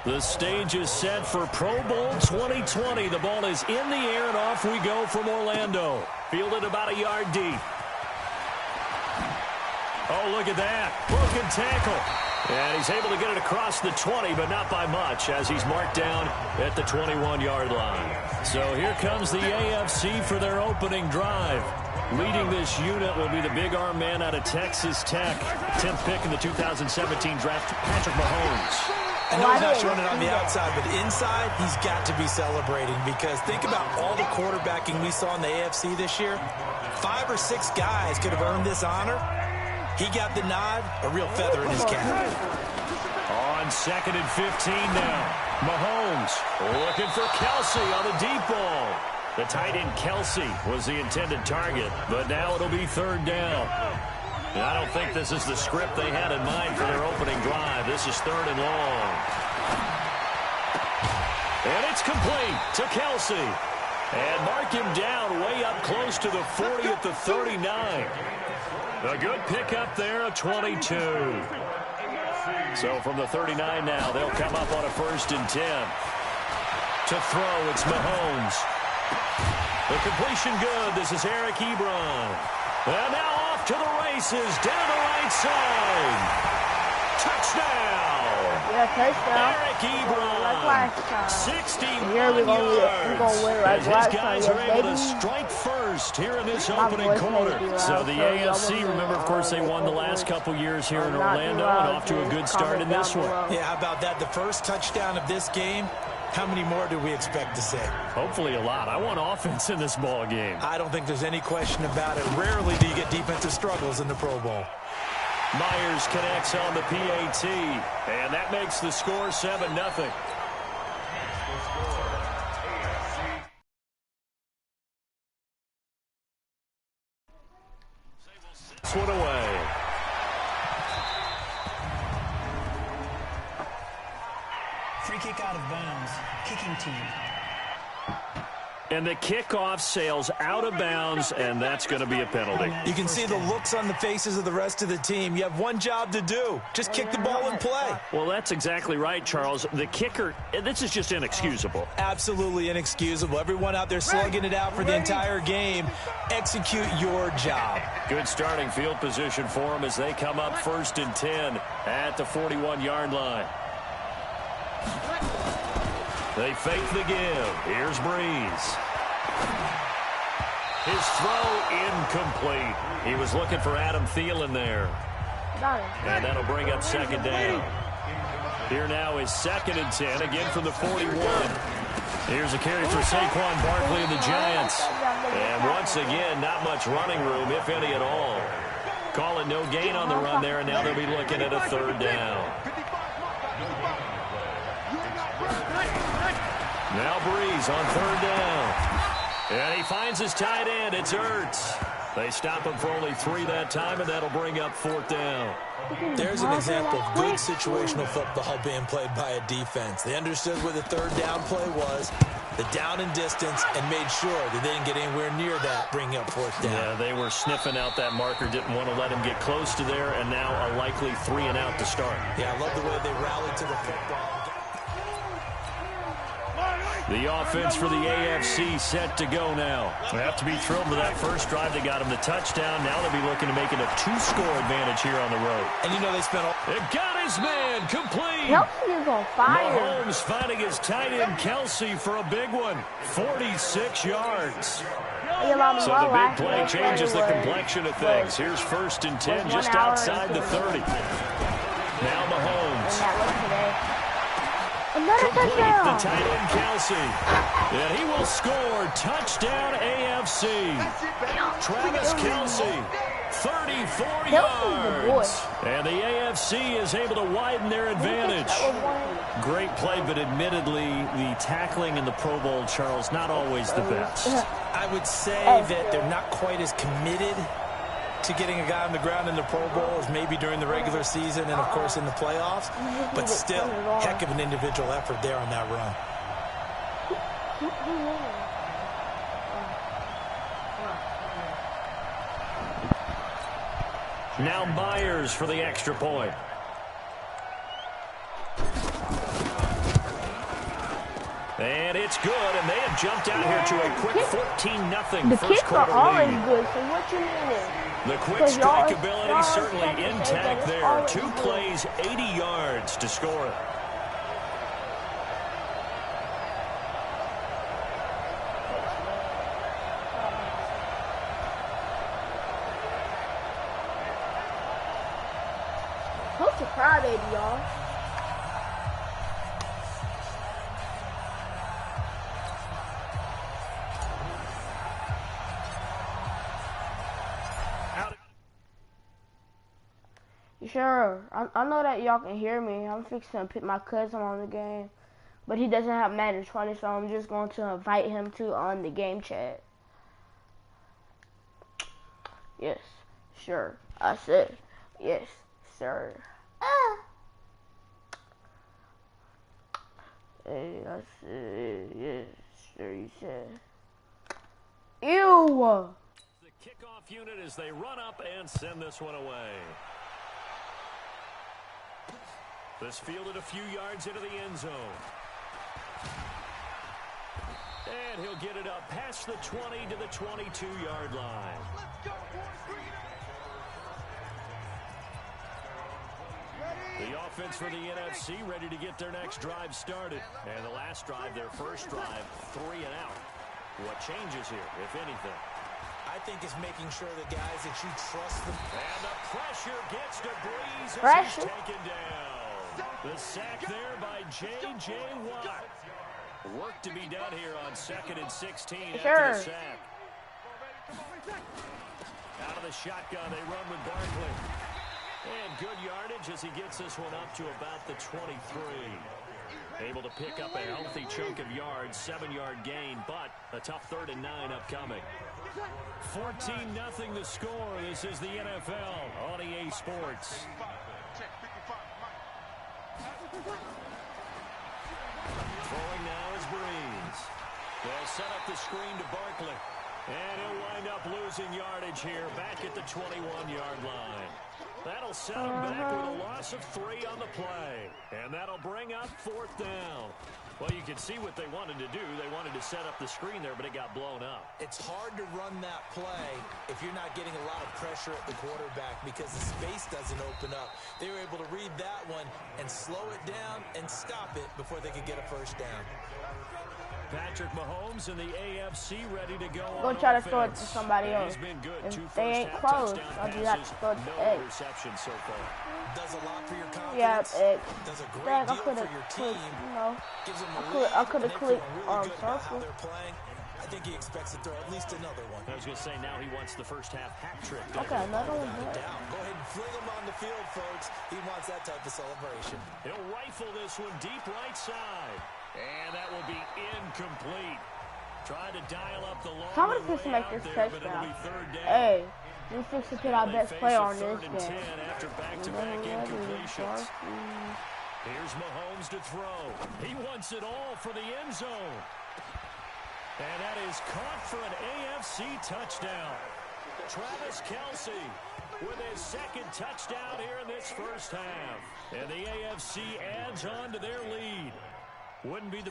The stage is set for Pro Bowl 2020. The ball is in the air, and off we go from Orlando. Fielded about a yard deep. Oh, look at that. Broken tackle. And he's able to get it across the 20, but not by much, as he's marked down at the 21-yard line. So here comes the AFC for their opening drive. Leading this unit will be the big arm man out of Texas Tech. 10th pick in the 2017 draft, Patrick Mahomes. I know he's not showing it on the outside, but inside, he's got to be celebrating, because think about all the quarterbacking we saw in the AFC this year. 5 or 6 guys could have earned this honor. He got the nod, a real feather in his cap. On 2nd and 15 now. Mahomes looking for Kelsey on the deep ball. The tight end Kelsey was the intended target, but now it'll be 3rd down. And I don't think this is the script they had in mind for their opening drive. This is 3rd and long. And it's complete to Kelsey. And mark him down way up close to the 40 at the 39. A good pickup there, a 22. So from the 39 now, they'll come up on a 1st and 10. To throw, it's Mahomes. The completion good. This is Eric Ebron. And now off to the races, down the right side. Touchdown! Yeah, touchdown. Eric Ebron. Like last time. 61 Here we go. yards. We're going to win like As last his guys time. are Yes, able to baby. strike first here in this My opening voice quarter. may be loud, So the so y'all AFC, will remember, of course, they won the last couple years here in Orlando, and off to a good start in this one. Yeah, how about that? The first touchdown of this game. How many more do we expect to see? Hopefully a lot. I want offense in this ball game. I don't think there's any question about it. Rarely do you get defensive struggles in the Pro Bowl. Myers connects on the PAT, and that makes the score 7-0. This one away. Free kick out of bounds. Kicking team. And the kickoff sails out of bounds, and that's going to be a penalty. You can see the looks on the faces of the rest of the team. You have one job to do. Just kick the ball and play. Well, that's exactly right, Charles. The kicker, this is just inexcusable. Absolutely inexcusable. Everyone out there slugging it out for the entire game. Execute your job. Good starting field position for them as they come up 1st and 10 at the 41-yard line. They fake the give. Here's Breeze. His throw incomplete. He was looking for Adam Thielen there. And that'll bring up 2nd down. Here now is 2nd and 10, again from the 41. Here's a carry for Saquon Barkley and the Giants. And once again, not much running room, if any at all. Calling no gain on the run there, and now they'll be looking at a 3rd down. Now Breeze on 3rd down. And he finds his tight end. It's Ertz. They stop him for only 3 that time, and that'll bring up 4th down. There's an example of good situational football being played by a defense. They understood where the 3rd down play was, the down and distance, and made sure that they didn't get anywhere near that, bringing up 4th down. Yeah, they were sniffing out that marker, didn't want to let him get close to there, and now a likely 3 and out to start. Yeah, I love the way they rallied to the football. The offense for the AFC set to go now. They have to be thrilled with that first drive. They got him the touchdown. Now they'll be looking to make it a 2-score advantage here on the road. And you know they spent all... It got his man complete. Kelsey is on fire. Mahomes finding his tight end Kelsey for a big one. 46 yards. So the big play changes the complexion of things. Here's 1st and 10 just outside the 30. Now Mahomes. Complete the tight end Kelsey. And he will score. Touchdown AFC. Travis Kelsey, 34 yards. And the AFC is able to widen their advantage. Great play, but admittedly, the tackling in the Pro Bowl, Charles, not always the best. I would say that they're not quite as committed to getting a guy on the ground in the Pro Bowl as maybe during the regular season and, of course, in the playoffs. But still, heck of an individual effort there on that run. Now Myers for the extra point. And it's good, and they have jumped out here to a quick 14-0 The first kicks are quarter always lead. good, so what you mean? The quick Because strike y'all ability certainly expect to say that intact it's there. always 2 good. plays, 80 yards to score it. Coach a crybaby, y'all. Sure, I know that y'all can hear me. I'm fixing to put my cousin on the game, but he doesn't have Madden 20, so I'm just going to invite him to on the game chat. Yes, sure. I said, yes, sir. Hey, I said, yes, sir, you said. Ew! The kickoff unit as they run up and send this one away. This fielded a few yards into the end zone. And he'll get it up past the 20 to the 22-yard line. The offense for the NFC ready to get their next drive started. And the last drive, their first drive, 3 and out. What changes here, if anything? I think it's making sure the guys that you trust them. And the pressure gets to Breeze as Pressure. he's taken down. The sack there by J.J. Watt. Work to be done here on 2nd and 16 after the sack. Out of the shotgun, they run with Barkley. And good yardage as he gets this one up to about the 23. Able to pick up a healthy chunk of yards, 7-yard gain, but a tough 3rd and 9 upcoming. 14-0 the score. This is the NFL on EA Sports. Throwing now is Breeze. They'll set up the screen to Barkley. And he'll wind up losing yardage here back at the 21-yard line. That'll set him back with a loss of 3 on the play. And that'll bring up 4th down. Well, you can see what they wanted to do. They wanted to set up the screen there, but it got blown up. It's hard to run that play if you're not getting a lot of pressure at the quarterback because the space doesn't open up. They were able to read that one and slow it down and stop it before they could get a first down. Patrick Mahomes and the AFC ready to go. Go try to throw it to somebody else. He's been good. If 2 they ain't first-half close, touchdown I'll do that to throw it to no X. interceptions so far. Does a lot for your confidence. Yeah, X. Does a great Dang, I deal could for have your clicked, team. you know. Gives them a I could have clicked really good about how circle. they're playing. I think he expects to throw at least another one. I was going to say, now he wants the first-half hat trick. Okay, another one. Down. Go ahead and fling him on the field, folks. He wants that type of celebration. He'll rifle this one deep right side. And that will be incomplete. Trying to dial up the long Somebody way fix to make out this there, but touchdown. it'll be 3rd down. Hey, we fix to put our They best face player a on 3rd this and 10 game. after back-to-back incompletions. Here's Mahomes to throw. He wants it all for the end zone. And that is caught for an AFC touchdown. Travis Kelce with his 2nd touchdown here in this first half. And the AFC adds on to their lead. Wouldn't be the...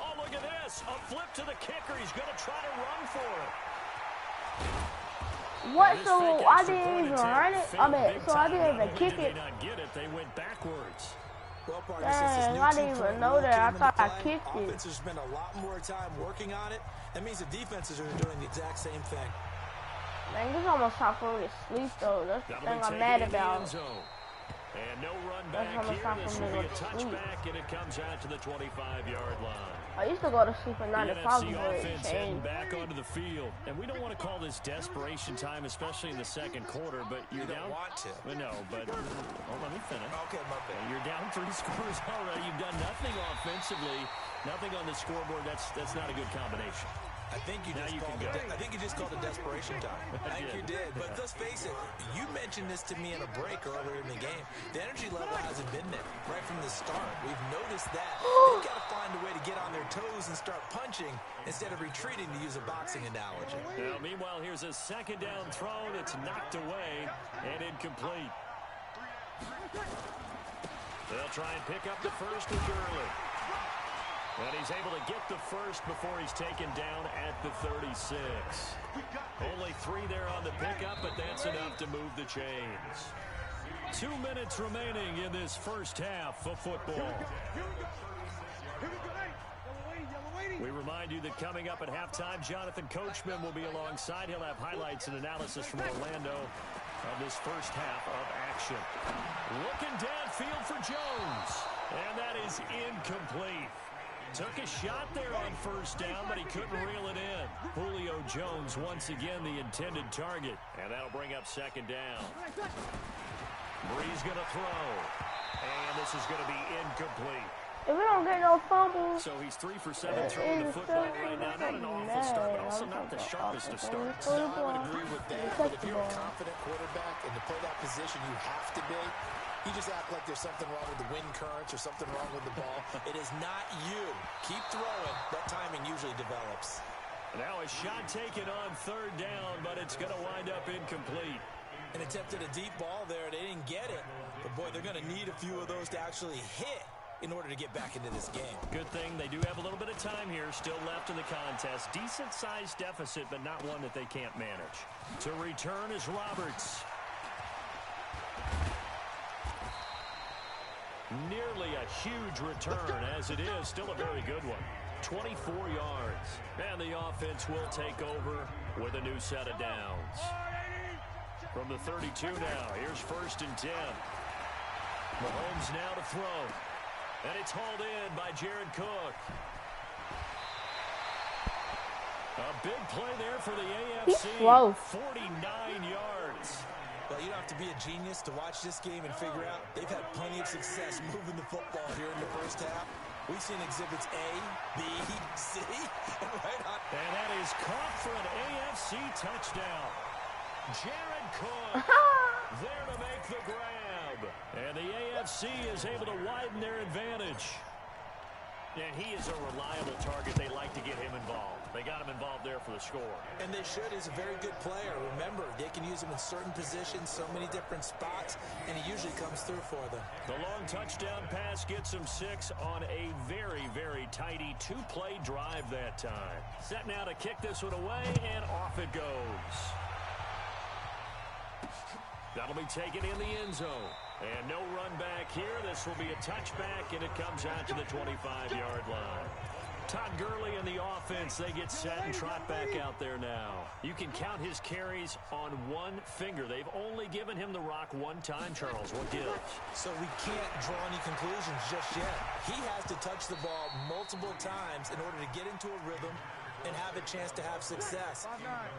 Oh, look at this. A flip to the kicker. He's going to try to run for it. What? So I didn't even run it? I mean, so I didn't even kick it. They not get it. They went backwards. Well, partner, Dang, I didn't even know that. I thought I kicked it. Offense has spent a lot more time working on it. That means the defenses are doing the exact same thing. Man, this almost time for me to sleep, though. That's the thing I'm mad about. And no run back here. This will be a touchback, and it comes out to the 25-yard line. I used to go to sleep at 9 The o'clock, NFC but it offense heading changed. back onto the field. And we don't want to call this desperation time, especially in the 2nd quarter, but you're You down. don't want to. No, but let me finish. Okay, my bad. You're down 3 scores already. You've done nothing offensively, nothing on the scoreboard. That's not a good combination. I think you just called it desperation time. I think you did. But let's face it, you mentioned this to me in a break earlier in the game. The energy level hasn't been there right from the start. We've noticed that. They've got to find a way to get on their toes and start punching instead of retreating, to use a boxing analogy. Now, meanwhile, here's a 2nd down throw that's knocked away and incomplete. They'll try and pick up the first with Gurley. And he's able to get the first before he's taken down at the 36. Only 3 there on the pickup, but that's enough to move the chains. 2 minutes remaining in this first half of football. We remind you that coming up at halftime, Jonathan Coachman will be alongside. He'll have highlights and analysis from Orlando of this first half of action. Looking downfield for Jones, and that is incomplete. Took a shot there on first down, but he couldn't reel it in. Julio Jones once again the intended target, and that'll bring up second down. Bree's going to throw, and this is going to be incomplete. If we don't get no fumbles, So he's 3 for 7 throwing the football right now. Not an awful start, but also not the sharpest of starts. No, I would agree with that. But if you're a confident quarterback and to play that position, you have to be. You just act like there's something wrong with the wind currents or something wrong with the ball. It is not you. Keep throwing. That timing usually develops. Now a shot taken on third down, but it's going to wind up incomplete. And attempted a deep ball there. They didn't get it. But, boy, they're going to need a few of those to actually hit in order to get back into this game. Good thing they do have a little bit of time here still left in the contest. Decent-sized deficit, but not one that they can't manage. To return is Roberts. Nearly a huge return, as it is still a very good one. 24 yards. And the offense will take over with a new set of downs. From the 32 now, here's 1st and 10. Mahomes now to throw. And it's hauled in by Jared Cook. A big play there for the AFC. 49 yards. Well, you don't have to be a genius to watch this game and figure out they've had plenty of success moving the football here in the first half. We've seen exhibits A, B, C, and right on. And that is caught for an AFC touchdown. Jared Cook there to make the grab. And the AFC is able to widen their advantage. And he is a reliable target. They like to get him involved. They got him involved there for the score. And they should. He's a very good player. Remember, they can use him in certain positions, so many different spots, and he usually comes through for them. The long touchdown pass gets him 6 on a very, very tidy 2-play drive that time. Set now to kick this one away, and off it goes. That'll be taken in the end zone. And no run back here. This will be a touchback, and it comes out to the 25-yard line. Todd Gurley and the offense, they get set and trot back out there now. You can count his carries on one finger. They've only given him the rock one time, Charles. What gives? So we can't draw any conclusions just yet. He has to touch the ball multiple times in order to get into a rhythm and have a chance to have success.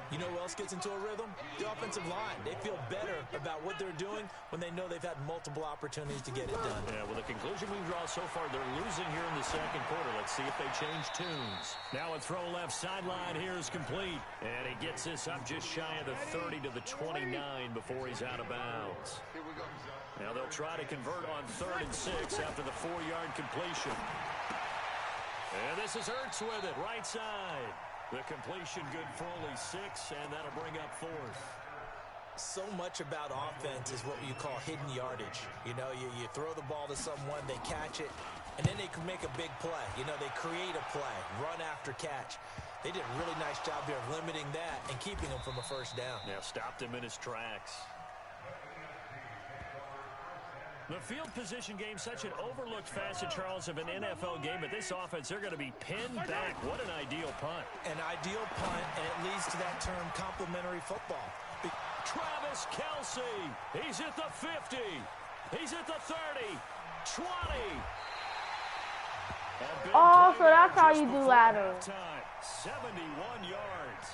You know who else gets into a rhythm? The offensive line. They feel better about what they're doing when they know they've had multiple opportunities to get it done. Yeah, well, the conclusion we draw so far, they're losing here in the second quarter. Let's see if they change tunes. Now a throw left sideline here is complete. And he gets this up just shy of the 30 to the 29 before he's out of bounds. Now they'll try to convert on 3rd and 6 after the 4-yard completion. And this is Ertz with it, right side. The completion good for only 6, and that'll bring up 4th. So much about offense is what you call hidden yardage. You know, you throw the ball to someone, they catch it, and then they can make a big play. You know, they create a play, run after catch. They did a really nice job here of limiting that and keeping him from a first down. Yeah, stopped him in his tracks. The field position game, such an overlooked facet, Charles, of an NFL game. But this offense, they're going to be pinned back. What an ideal punt. An ideal punt, and it leads to that term complementary football. Travis Kelce. He's at the 50. He's at the 30. 20. Oh, so that's how you do lateral. 71 yards.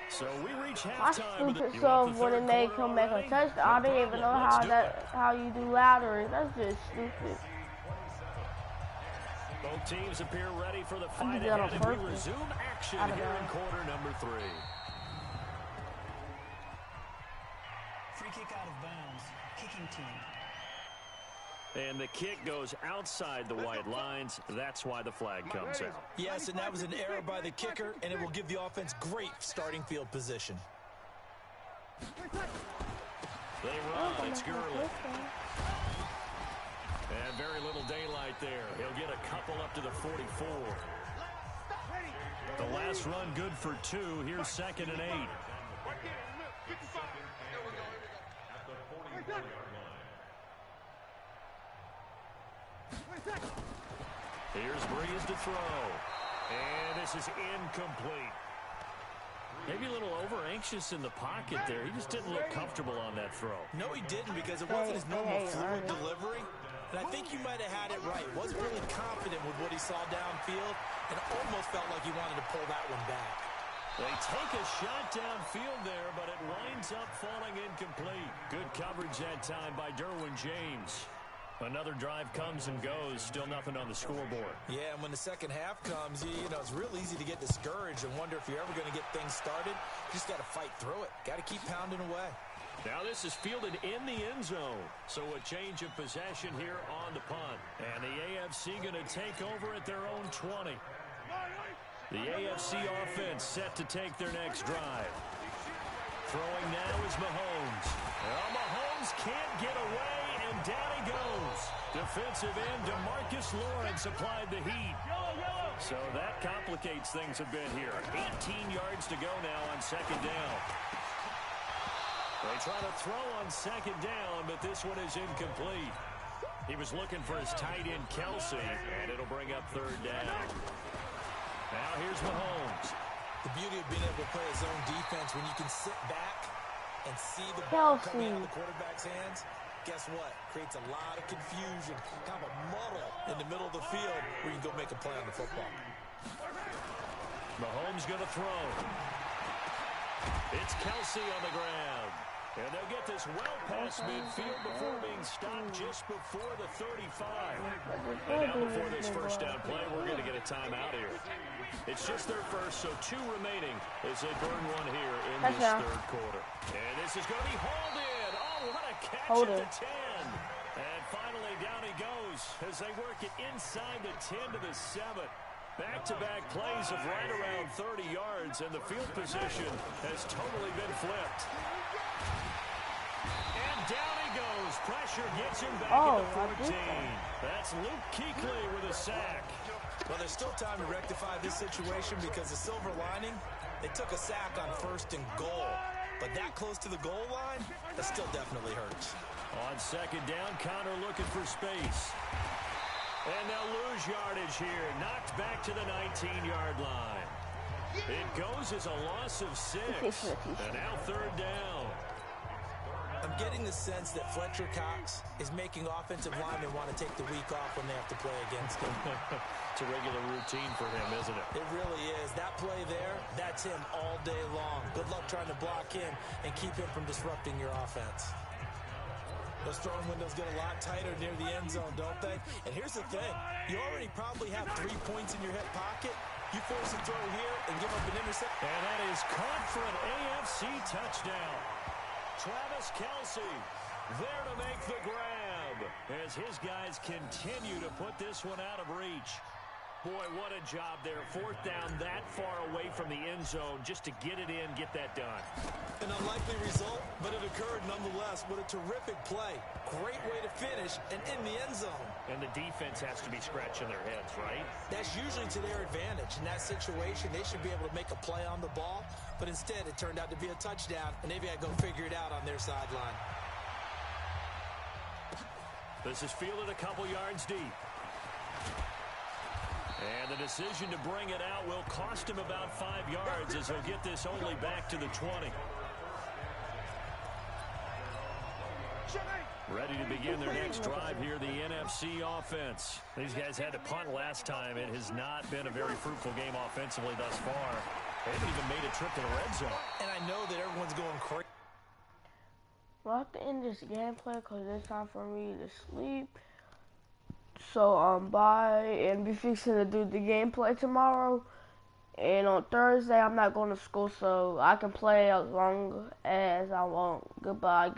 So we reach halftime. My stupid self when it made him make a touchdown. I didn't even know how you do lateral. That's just stupid. Both teams appear ready for the fight ahead, and we resume action here in quarter number 3. Free kick out of bounds. Kicking team. And the kick goes outside the white lines. That's why the flag comes out. Yes, and that was an error by the kicker, and it will give the offense great starting field position. They run. It's Gurley. And very little daylight there. He'll get a couple up to the 44. The last run good for 2. Here's 2nd and 8. Here's Breeze to throw. And this is incomplete. Maybe a little over-anxious in the pocket there. He just didn't look comfortable on that throw. No, he didn't, because it wasn't his normal fluid delivery. And I think you might have had it right. Wasn't really confident with what he saw downfield and almost felt like he wanted to pull that one back. They take a shot downfield there, but it winds up falling incomplete. Good coverage that time by Derwin James. Another drive comes and goes. Still nothing on the scoreboard. Yeah, and when the second half comes, you know, it's real easy to get discouraged and wonder if you're ever going to get things started. You just got to fight through it. Got to keep pounding away. Now this is fielded in the end zone. So a change of possession here on the punt. And the AFC going to take over at their own 20. The AFC offense set to take their next drive. Throwing now is Mahomes. Well, Mahomes can't get away, and down he goes. Defensive end DeMarcus Lawrence applied the heat. So that complicates things a bit here. 18 yards to go now on 2nd down. They try to throw on 2nd down, but this one is incomplete. He was looking for his tight end, Kelsey, and it'll bring up 3rd down. Now here's Mahomes. The beauty of being able to play a zone defense when you can sit back and see the ball coming out of the quarterback's hands, guess what? Creates a lot of confusion, kind of a muddle in the middle of the field where you can go make a play on the football. Mahomes going to throw. It's Kelsey on the ground. And they'll get this well past midfield before being stopped just before the 35. And now before this first down play, we're going to get a timeout here. It's just their first, so 2 remaining as they burn one here in this 3rd quarter. And this is going to be hauled in. Oh, what a catch at the 10. And finally down he goes as they work it inside the 10 to the 7. Back-to-back plays of right around 30 yards, and the field position has totally been flipped. And down he goes. Pressure gets him back at the 14. That's Luke Kuechly with a sack. Well, there's still time to rectify this situation because the silver lining, they took a sack on 1st and goal. But that close to the goal line, that still definitely hurts. On 2nd down, Connor looking for space. And they'll lose yardage here. Knocked back to the 19-yard line. It goes as a loss of 6. And now 3rd down. I'm getting the sense that Fletcher Cox is making offensive linemen want to take the week off when they have to play against him. It's a regular routine for him, isn't it? It really is. That play there, that's him all day long. Good luck trying to block him and keep him from disrupting your offense. Those throwing windows get a lot tighter near the end zone, don't they? And here's the thing. You already probably have 3 points in your hip pocket. You force a throw here and give up an interception. And that is caught for an AFC touchdown. Travis Kelsey there to make the grab as his guys continue to put this one out of reach. Boy, what a job there. 4th down that far away from the end zone just to get it in, get that done. An unlikely result, but it occurred nonetheless. What a terrific play. Great way to finish and in the end zone. And the defense has to be scratching their heads, right? That's usually to their advantage. In that situation, they should be able to make a play on the ball, but instead it turned out to be a touchdown, and they've got to go figure it out on their sideline. This is fielded a couple yards deep. And the decision to bring it out will cost him about 5 yards as he'll get this only back to the 20. Ready to begin their next drive here, the NFC offense. These guys had to punt last time. It has not been a very fruitful game offensively thus far. They haven't even made a trip to the red zone. And I know that everyone's going crazy. We'll have to end this gameplay because it's time for me to sleep. So, bye, and be fixing to do the gameplay tomorrow. And on Thursday, I'm not going to school, so I can play as long as I want. Goodbye.